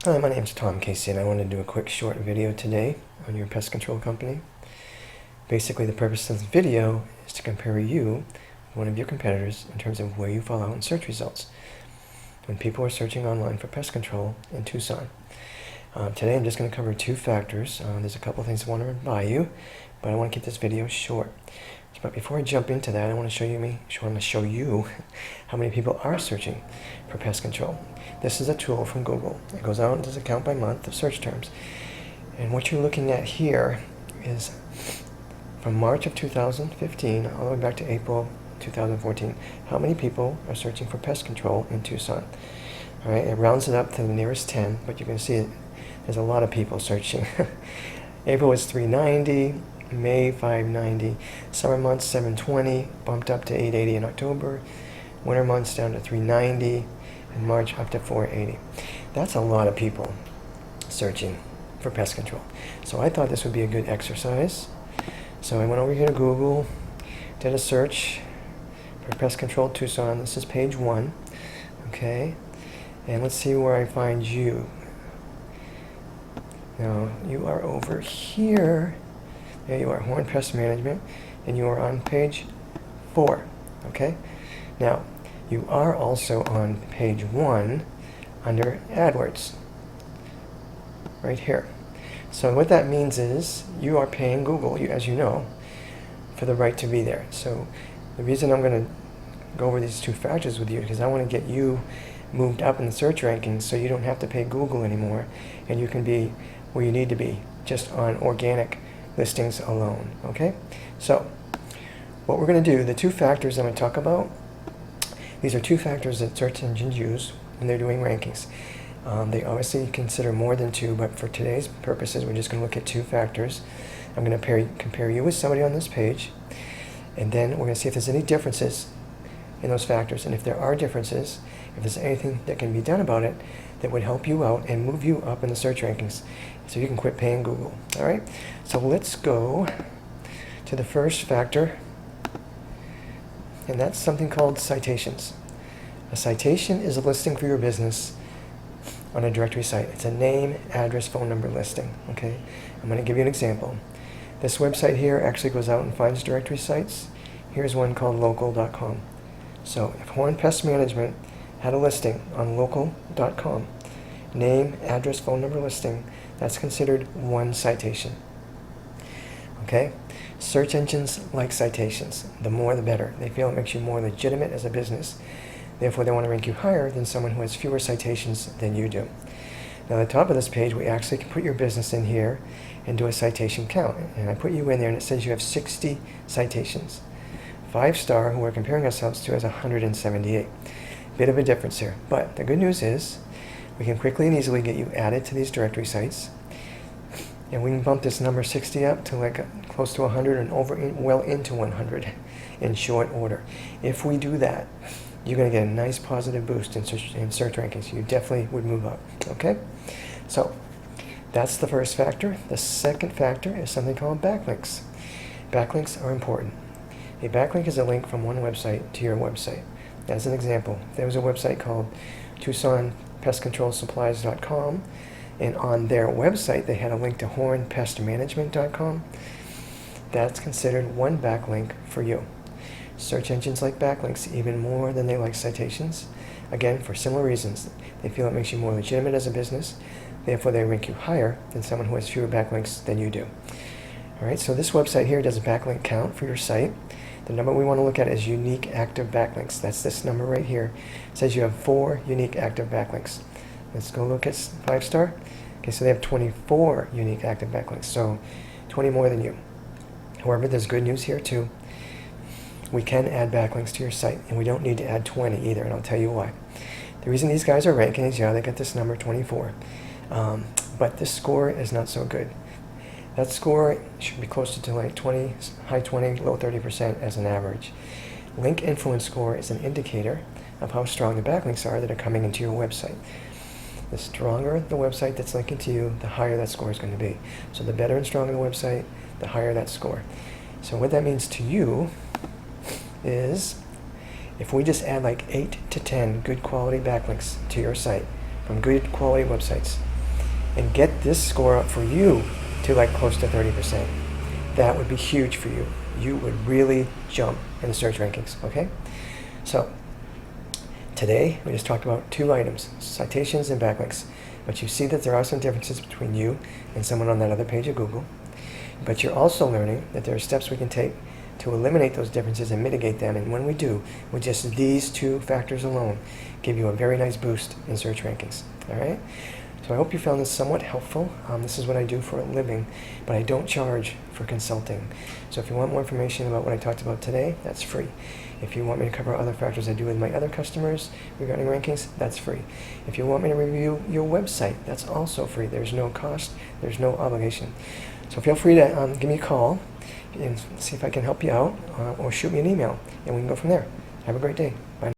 Hi, my name's Tom Casey, and I wanted to do a quick short video today on your pest control company. Basically, the purpose of this video is to compare you to one of your competitors in terms of where you fall out in search results when people are searching online for pest control in Tucson. Today I'm just going to cover two factors. There's a couple of things I want to run by you, but I want to keep this video short. But before I jump into that, I want to show you how many people are searching for pest control. This is a tool from Google. It goes out and does a count by month of search terms. And what you're looking at here is from March of 2015 all the way back to April 2014, how many people are searching for pest control in Tucson. All right, it rounds it up to the nearest 10, but you can see there's a lot of people searching. April was 390, May 590, summer months 720, bumped up to 880 in October, winter months down to 390, and March up to 480. That's a lot of people searching for pest control. So I thought this would be a good exercise. So I went over here to Google, did a search for pest control Tucson. This is page 1, okay? And let's see where I find you. Now, you are over here. There you are, Horn Pest Management, and you are on page 4, okay? Now, you are also on page 1 under AdWords, right here. So what that means is you are paying Google, as you know, for the right to be there. So the reason I'm going to go over these two factors with you is because I want to get you moved up in the search rankings so you don't have to pay Google anymore, and you can be where you need to be just on organic listings alone, okay? So what we're going to do, the two factors I'm going to talk about, these are two factors that search engines use when they're doing rankings. They obviously consider more than two, but for today's purposes, we're just going to look at two factors. I'm going to compare you with somebody on this page, and then we're going to see if there's any differences in those factors. And if there are differences, if there's anything that can be done about it that would help you out and move you up in the search rankings so you can quit paying Google. All right, so let's go to the first factor, and that's something called citations. A citation is a listing for your business on a directory site. It's a name, address, phone number listing, okay? I'm going to give you an example. This website here actually goes out and finds directory sites. Here's one called local.com. So if Horn Pest Management had a listing on local.com, name, address, phone number listing, that's considered one citation. Okay? Search engines like citations. The more the better. They feel it makes you more legitimate as a business. Therefore, they want to rank you higher than someone who has fewer citations than you do. Now, at the top of this page, we actually can put your business in here and do a citation count. And I put you in there, and it says you have 60 citations. 5-star, who we're comparing ourselves to, has 178. Bit of a difference here. But the good news is we can quickly and easily get you added to these directory sites. And we can bump this number 60 up to like close to 100 and well into 100 in short order. If we do that, you're going to get a nice positive boost in search rankings. You definitely would move up. Okay? So that's the first factor. The second factor is something called backlinks. Backlinks are important. A backlink is a link from one website to your website. As an example, there was a website called TucsonPestControlSupplies.com, and on their website they had a link to HornPestManagement.com. That's considered one backlink for you. Search engines like backlinks even more than they like citations. Again, for similar reasons. They feel it makes you more legitimate as a business. Therefore, they rank you higher than someone who has fewer backlinks than you do. All right, so this website here does a backlink count for your site. The number we want to look at is unique active backlinks. That's this number right here. It says you have 4 unique active backlinks. Let's go look at 5-star. Okay, so they have 24 unique active backlinks, so 20 more than you. However, there's good news here too. We can add backlinks to your site, and we don't need to add 20 either, and I'll tell you why. The reason these guys are ranking is, yeah, they got this number 24, but this score is not so good. That score should be closer to like 20, high 20, low 30% as an average. Link influence score is an indicator of how strong the backlinks are that are coming into your website. The stronger the website that's linking to you, the higher that score is going to be. So the better and stronger the website, the higher that score. So what that means to you is if we just add like 8 to 10 good quality backlinks to your site from good quality websites, and get this score up for you to like close to 30%. That would be huge for you. You would really jump in the search rankings, okay? So, today we just talked about 2 items, citations and backlinks. But you see that there are some differences between you and someone on that other page of Google. But you're also learning that there are steps we can take to eliminate those differences and mitigate them. And when we do, with just these 2 factors alone, give you a very nice boost in search rankings. All right? So I hope you found this somewhat helpful. This is what I do for a living, but I don't charge for consulting. So if you want more information about what I talked about today, that's free. If you want me to cover other factors I do with my other customers regarding rankings, that's free. If you want me to review your website, that's also free. There's no cost, there's no obligation. So feel free to give me a call and see if I can help you out, or shoot me an email, and we can go from there. Have a great day. Bye.